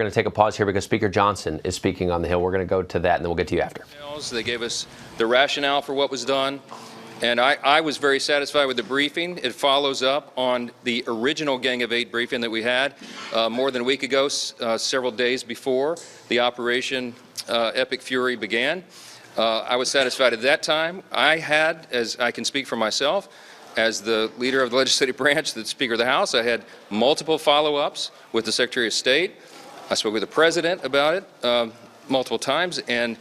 We're going to take a pause here because Speaker Johnson is speaking on the Hill. We're going to go to that, and then we'll get to you after. They gave us the rationale for what was done, and I was very satisfied with the briefing. It follows up on the original Gang of Eight briefing that we had more than a week ago, several days before the Operation Epic Fury began. I was satisfied at that time. I had, as I can speak for myself, as the leader of the legislative branch, the Speaker of the House, I had multiple follow-ups with the Secretary of State. I spoke with the President about it multiple times, and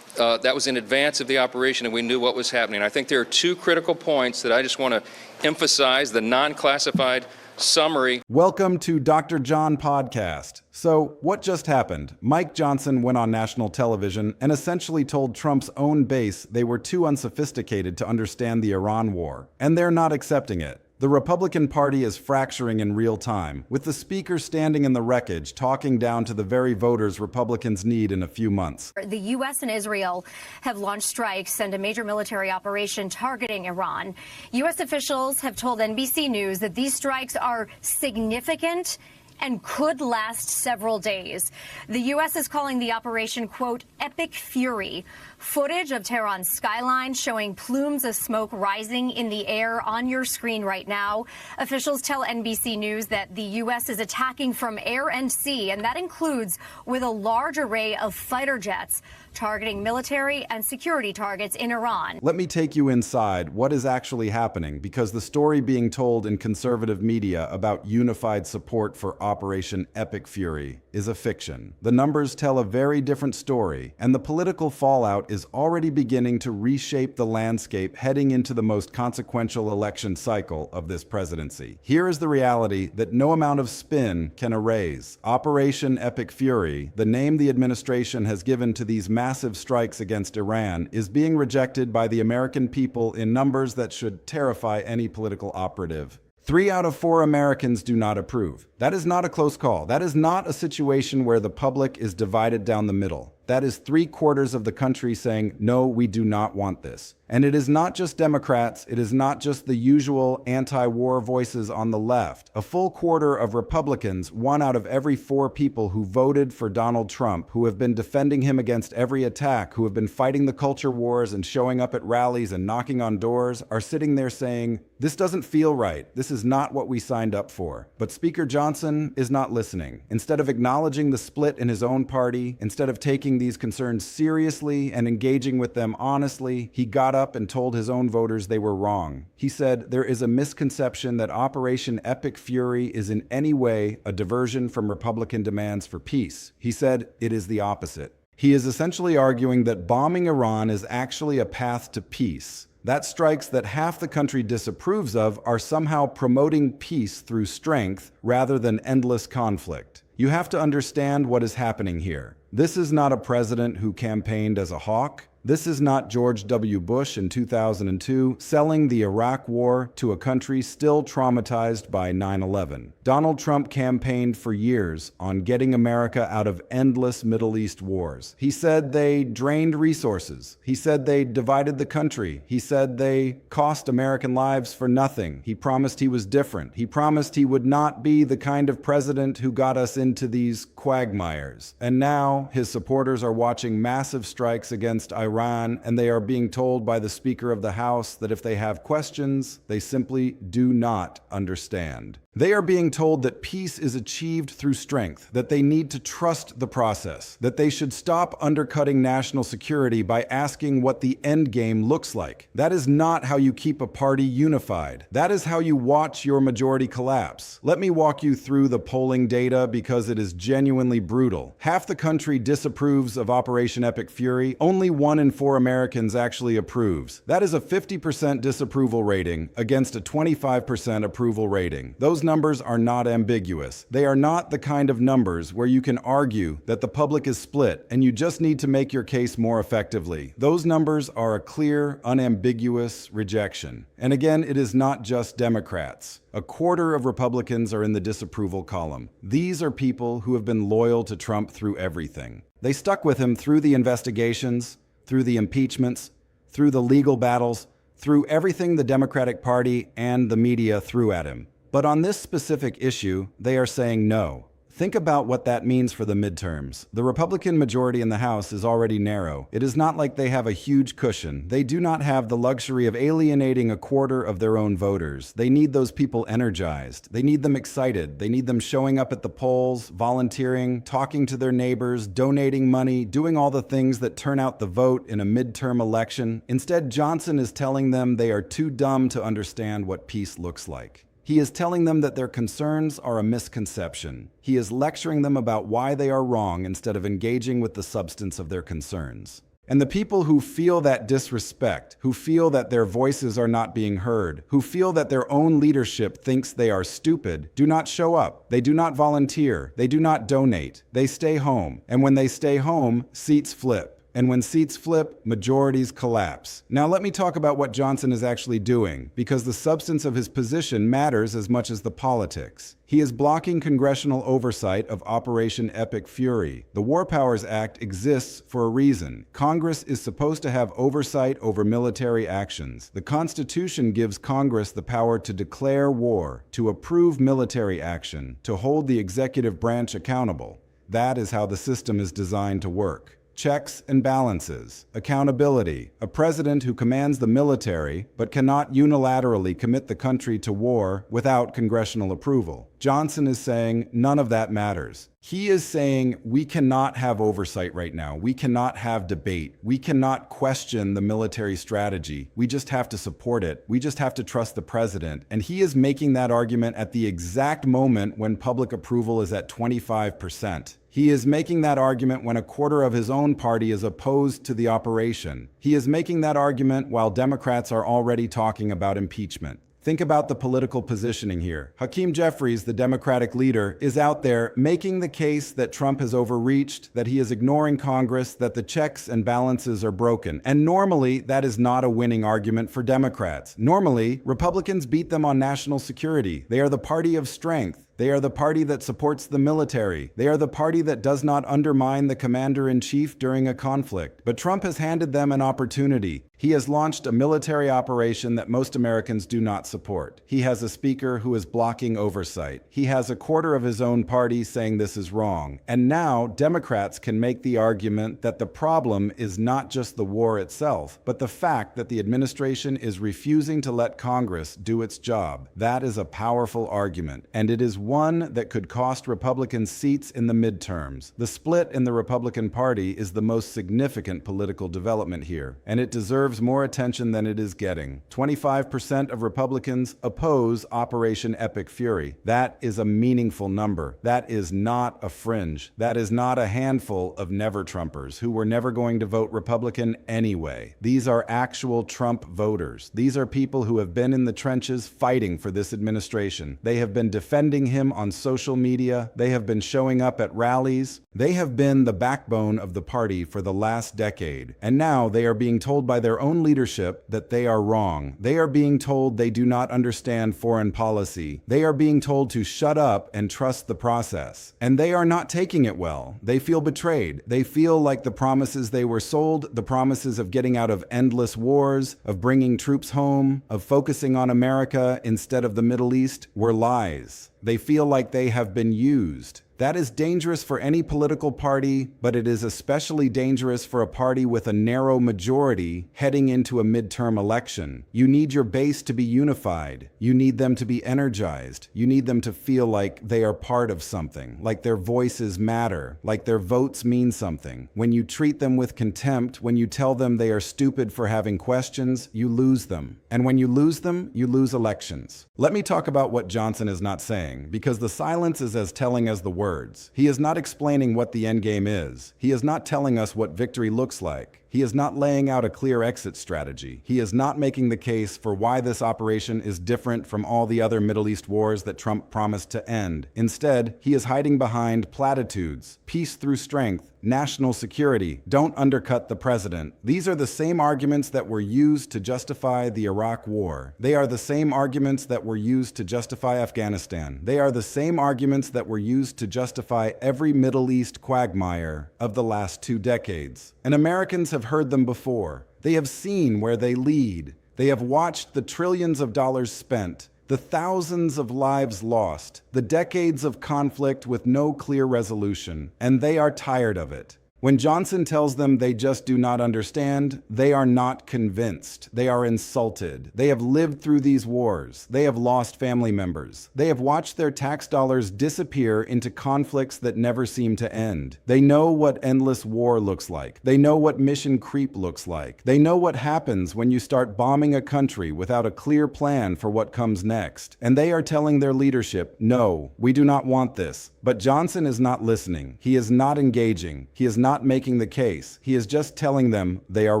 that was in advance of the operation, and we knew what was happening. I think there are two critical points that I just want to emphasize: the non-classified summary. Welcome to Dr. John Podcast. So, what just happened? Mike Johnson went on national television and essentially told Trump's own base they were too unsophisticated to understand the Iran war, and they're not accepting it. The Republican Party is fracturing in real time, with the Speaker standing in the wreckage, talking down to the very voters Republicans need in a few months. The U.S. and Israel have launched strikes and a major military operation targeting Iran. U.S. officials have told NBC News that these strikes are significant and could last several days. The U.S. is calling the operation, quote, Epic Fury. Footage of Tehran's skyline showing plumes of smoke rising in the air on your screen right now. Officials tell NBC News that the U.S. is attacking from air and sea, and that includes with a large array of fighter jets targeting military and security targets in Iran. Let me take you inside what is actually happening, because the story being told in conservative media about unified support for Operation Epic Fury is a fiction. The numbers tell a very different story, and the political fallout is already beginning to reshape the landscape heading into the most consequential election cycle of this presidency. Here is the reality that no amount of spin can erase. Operation Epic Fury, the name the administration has given to these massive strikes against Iran, is being rejected by the American people in numbers that should terrify any political operative. 3 out of 4 Americans do not approve. That is not a close call. That is not a situation where the public is divided down the middle. That is 3/4 of the country saying, no, we do not want this. And it is not just Democrats, it is not just the usual anti-war voices on the left. A full quarter of Republicans, 1 out of every 4 people who voted for Donald Trump, who have been defending him against every attack, who have been fighting the culture wars and showing up at rallies and knocking on doors, are sitting there saying, this doesn't feel right. This is not what we signed up for. But Speaker Johnson is not listening. Instead of acknowledging the split in his own party, instead of taking these concerns seriously and engaging with them honestly, he got up and told his own voters they were wrong. He said there is a misconception that Operation Epic Fury is in any way a diversion from Republican demands for peace. He said it is the opposite. He is essentially arguing that bombing Iran is actually a path to peace. That strikes that half the country disapproves of are somehow promoting peace through strength rather than endless conflict. You have to understand what is happening here. This is not a president who campaigned as a hawk. This is not George W. Bush in 2002 selling the Iraq war to a country still traumatized by 9/11. Donald Trump campaigned for years on getting America out of endless Middle East wars. He said they drained resources. He said they divided the country. He said they cost American lives for nothing. He promised he was different. He promised he would not be the kind of president who got us into these quagmires. And now his supporters are watching massive strikes against Iran, and they are being told by the Speaker of the House that if they have questions, they simply do not understand. They are being told that peace is achieved through strength, that they need to trust the process, that they should stop undercutting national security by asking what the end game looks like. That is not how you keep a party unified. That is how you watch your majority collapse. Let me walk you through the polling data because it is genuinely brutal. Half the country disapproves of Operation Epic Fury. Only 1 in 4 Americans actually approves. That is a 50% disapproval rating against a 25% approval rating. Those numbers are not ambiguous. They are not the kind of numbers where you can argue that the public is split and you just need to make your case more effectively. Those numbers are a clear, unambiguous rejection. And again, it is not just Democrats. A quarter of Republicans are in the disapproval column. These are people who have been loyal to Trump through everything. They stuck with him through the investigations, through the impeachments, through the legal battles, through everything the Democratic Party and the media threw at him. But on this specific issue, they are saying no. Think about what that means for the midterms. The Republican majority in the House is already narrow. It is not like they have a huge cushion. They do not have the luxury of alienating a quarter of their own voters. They need those people energized. They need them excited. They need them showing up at the polls, volunteering, talking to their neighbors, donating money, doing all the things that turn out the vote in a midterm election. Instead, Johnson is telling them they are too dumb to understand what peace looks like. He is telling them that their concerns are a misconception. He is lecturing them about why they are wrong instead of engaging with the substance of their concerns. And the people who feel that disrespect, who feel that their voices are not being heard, who feel that their own leadership thinks they are stupid, do not show up. They do not volunteer. They do not donate. They stay home. And when they stay home, seats flip. And when seats flip, majorities collapse. Now let me talk about what Johnson is actually doing, because the substance of his position matters as much as the politics. He is blocking congressional oversight of Operation Epic Fury. The War Powers Act exists for a reason. Congress is supposed to have oversight over military actions. The Constitution gives Congress the power to declare war, to approve military action, to hold the executive branch accountable. That is how the system is designed to work. Checks and balances, accountability, a president who commands the military but cannot unilaterally commit the country to war without congressional approval. Johnson is saying none of that matters. He is saying we cannot have oversight right now. We cannot have debate. We cannot question the military strategy. We just have to support it. We just have to trust the president. And he is making that argument at the exact moment when public approval is at 25%. He is making that argument when a quarter of his own party is opposed to the operation. He is making that argument while Democrats are already talking about impeachment. Think about the political positioning here. Hakeem Jeffries, the Democratic leader, is out there making the case that Trump has overreached, that he is ignoring Congress, that the checks and balances are broken. And normally, that is not a winning argument for Democrats. Normally, Republicans beat them on national security. They are the party of strength. They are the party that supports the military. They are the party that does not undermine the commander-in-chief during a conflict. But Trump has handed them an opportunity. He has launched a military operation that most Americans do not support. He has a speaker who is blocking oversight. He has a quarter of his own party saying this is wrong. And now Democrats can make the argument that the problem is not just the war itself, but the fact that the administration is refusing to let Congress do its job. That is a powerful argument, and it is one that could cost Republicans seats in the midterms. The split in the Republican Party is the most significant political development here, and it deserves more attention than it is getting. 25% of Republicans oppose Operation Epic Fury. That is a meaningful number. That is not a fringe. That is not a handful of never-Trumpers who were never going to vote Republican anyway. These are actual Trump voters. These are people who have been in the trenches fighting for this administration. They have been defending him on social media. They have been showing up at rallies. They have been the backbone of the party for the last decade. And now they are being told by their own leadership that they are wrong. They are being told they do not understand foreign policy. They are being told to shut up and trust the process. And they are not taking it well. They feel betrayed. They feel like the promises they were sold, the promises of getting out of endless wars, of bringing troops home, of focusing on America instead of the Middle East, were lies. They feel like they have been used. That is dangerous for any political party, but it is especially dangerous for a party with a narrow majority heading into a midterm election. You need your base to be unified. You need them to be energized. You need them to feel like they are part of something, like their voices matter, like their votes mean something. When you treat them with contempt, when you tell them they are stupid for having questions, you lose them. And when you lose them, you lose elections. Let me talk about what Johnson is not saying, because the silence is as telling as the words. He is not explaining what the endgame is. He is not telling us what victory looks like. He is not laying out a clear exit strategy. He is not making the case for why this operation is different from all the other Middle East wars that Trump promised to end. Instead, he is hiding behind platitudes, peace through strength, national security, don't undercut the president. These are the same arguments that were used to justify the Iraq War. They are the same arguments that were used to justify Afghanistan. They are the same arguments that were used to justify every Middle East quagmire of the last 2 decades. And Americans have heard them before. They have seen where they lead. They have watched the trillions of dollars spent. The thousands of lives lost, the decades of conflict with no clear resolution, and they are tired of it. When Johnson tells them they just do not understand, they are not convinced. They are insulted. They have lived through these wars. They have lost family members. They have watched their tax dollars disappear into conflicts that never seem to end. They know what endless war looks like. They know what mission creep looks like. They know what happens when you start bombing a country without a clear plan for what comes next. And they are telling their leadership, no, we do not want this. But Johnson is not listening. He is not engaging. He is not making the case. He is just telling them they are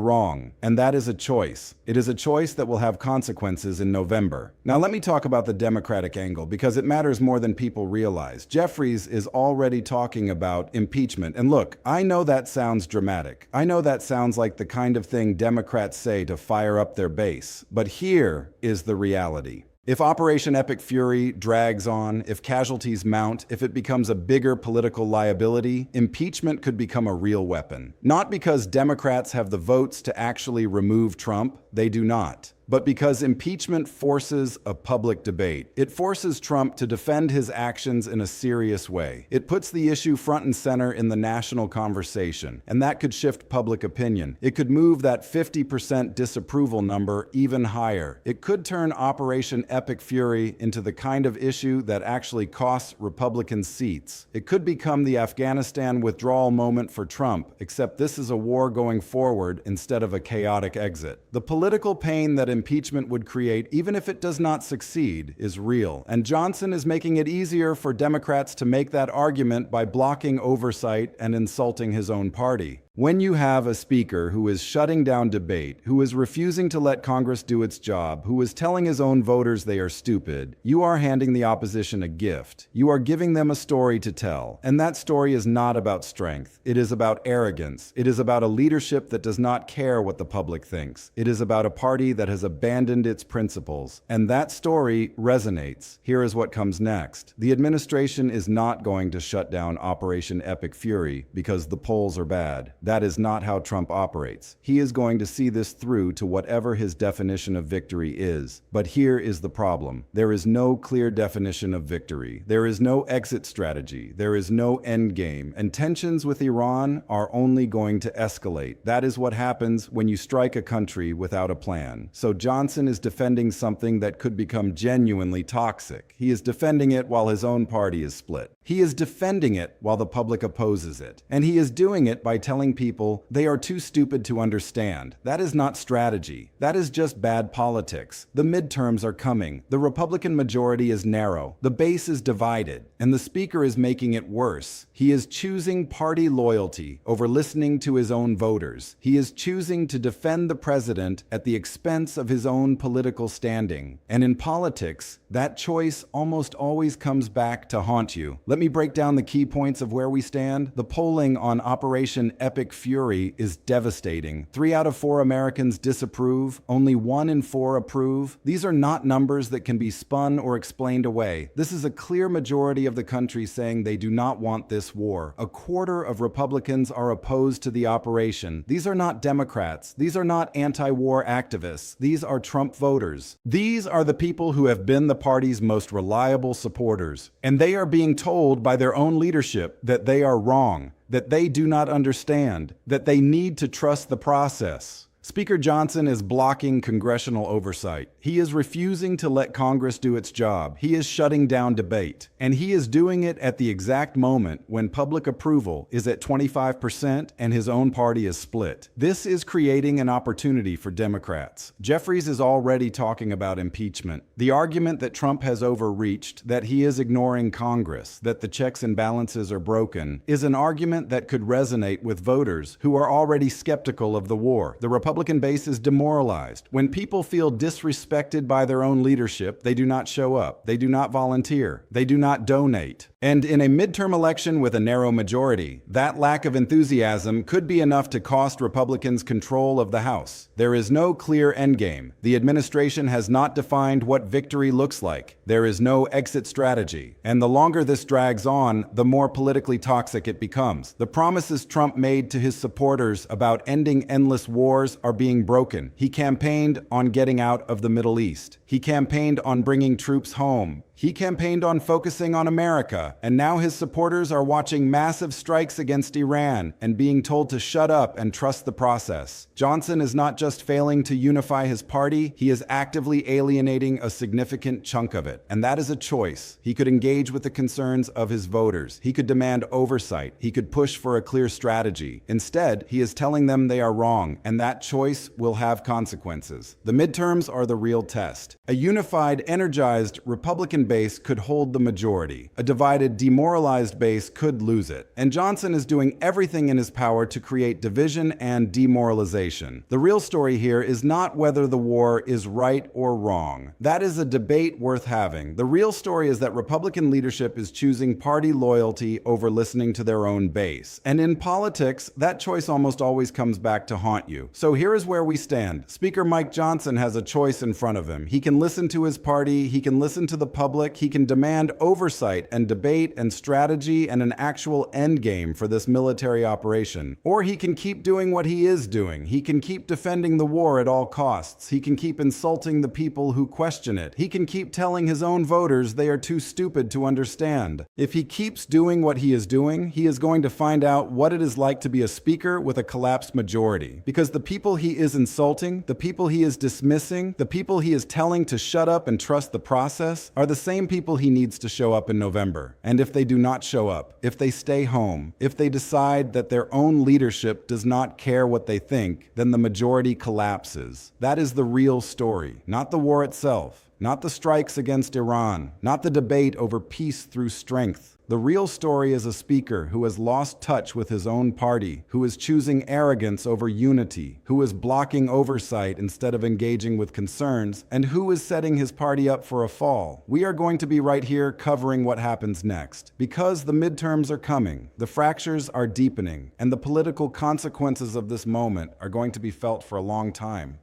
wrong. And that is a choice. It is a choice that will have consequences in November. Now let me talk about the Democratic angle because it matters more than people realize. Jeffries is already talking about impeachment. And look, I know that sounds dramatic. I know that sounds like the kind of thing Democrats say to fire up their base. But here is the reality. If Operation Epic Fury drags on, if casualties mount, if it becomes a bigger political liability, impeachment could become a real weapon. Not because Democrats have the votes to actually remove Trump, they do not. But because impeachment forces a public debate. It forces Trump to defend his actions in a serious way. It puts the issue front and center in the national conversation, and that could shift public opinion. It could move that 50% disapproval number even higher. It could turn Operation Epic Fury into the kind of issue that actually costs Republicans seats. It could become the Afghanistan withdrawal moment for Trump, except this is a war going forward instead of a chaotic exit. The political pain that impeachment would create, even if it does not succeed, is real. And Johnson is making it easier for Democrats to make that argument by blocking oversight and insulting his own party. When you have a speaker who is shutting down debate, who is refusing to let Congress do its job, who is telling his own voters they are stupid, you are handing the opposition a gift. You are giving them a story to tell. And that story is not about strength. It is about arrogance. It is about a leadership that does not care what the public thinks. It is about a party that has abandoned its principles. And that story resonates. Here is what comes next. The administration is not going to shut down Operation Epic Fury because the polls are bad. That is not how Trump operates. He is going to see this through to whatever his definition of victory is. But here is the problem. There is no clear definition of victory. There is no exit strategy. There is no end game. And tensions with Iran are only going to escalate. That is what happens when you strike a country without a plan. So Johnson is defending something that could become genuinely toxic. He is defending it while his own party is split. He is defending it while the public opposes it. And he is doing it by telling people they are too stupid to understand. That is not strategy. That is just bad politics. The midterms are coming. The Republican majority is narrow. The base is divided. And the speaker is making it worse. He is choosing party loyalty over listening to his own voters. He is choosing to defend the president at the expense of his own political standing. And in politics, that choice almost always comes back to haunt you. Let me break down the key points of where we stand. The polling on Operation Epic Fury is devastating. 3 out of 4 Americans disapprove. Only 1 in 4 approve. These are not numbers that can be spun or explained away. This is a clear majority of the country saying they do not want this war. A quarter of Republicans are opposed to the operation. These are not Democrats. These are not anti-war activists. These are Trump voters. These are the people who have been the party's most reliable supporters. And they are being told by their own leadership that they are wrong, that they do not understand, that they need to trust the process. Speaker Johnson is blocking congressional oversight. He is refusing to let Congress do its job. He is shutting down debate. And he is doing it at the exact moment when public approval is at 25% and his own party is split. This is creating an opportunity for Democrats. Jeffries is already talking about impeachment. The argument that Trump has overreached, that he is ignoring Congress, that the checks and balances are broken, is an argument that could resonate with voters who are already skeptical of the war. The Republican base is demoralized. When people feel disrespected by their own leadership, they do not show up. They do not volunteer. They do not donate. And in a midterm election with a narrow majority, that lack of enthusiasm could be enough to cost Republicans control of the House. There is no clear endgame. The administration has not defined what victory looks like. There is no exit strategy. And the longer this drags on, the more politically toxic it becomes. The promises Trump made to his supporters about ending endless wars are being broken. He campaigned on getting out of the Middle East. He campaigned on bringing troops home. He campaigned on focusing on America, and now his supporters are watching massive strikes against Iran and being told to shut up and trust the process. Johnson is not just failing to unify his party, he is actively alienating a significant chunk of it. And that is a choice. He could engage with the concerns of his voters. He could demand oversight. He could push for a clear strategy. Instead, he is telling them they are wrong, and that choice will have consequences. The midterms are the real test. A unified, energized Republican base could hold the majority. A divided, demoralized base could lose it. And Johnson is doing everything in his power to create division and demoralization. The real story here is not whether the war is right or wrong. That is a debate worth having. The real story is that Republican leadership is choosing party loyalty over listening to their own base. And in politics, that choice almost always comes back to haunt you. So here is where we stand. Speaker Mike Johnson has a choice in front of him. He can listen to his party, he can listen to the public, he can demand oversight and debate and strategy and an actual end game for this military operation. Or he can keep doing what he is doing. He can keep defending the war at all costs. He can keep insulting the people who question it. He can keep telling his own voters they are too stupid to understand. If he keeps doing what he is doing, he is going to find out what it is like to be a speaker with a collapsed majority. Because the people he is insulting, the people he is dismissing, the people he is telling to shut up and trust the process are the same people he needs to show up in November. And if they do not show up, if they stay home, if they decide that their own leadership does not care what they think, then the majority collapses. That is the real story, not the war itself, not the strikes against Iran, not the debate over peace through strength. The real story is a speaker who has lost touch with his own party, who is choosing arrogance over unity, who is blocking oversight instead of engaging with concerns, and who is setting his party up for a fall. We are going to be right here covering what happens next. Because the midterms are coming, the fractures are deepening, and the political consequences of this moment are going to be felt for a long time.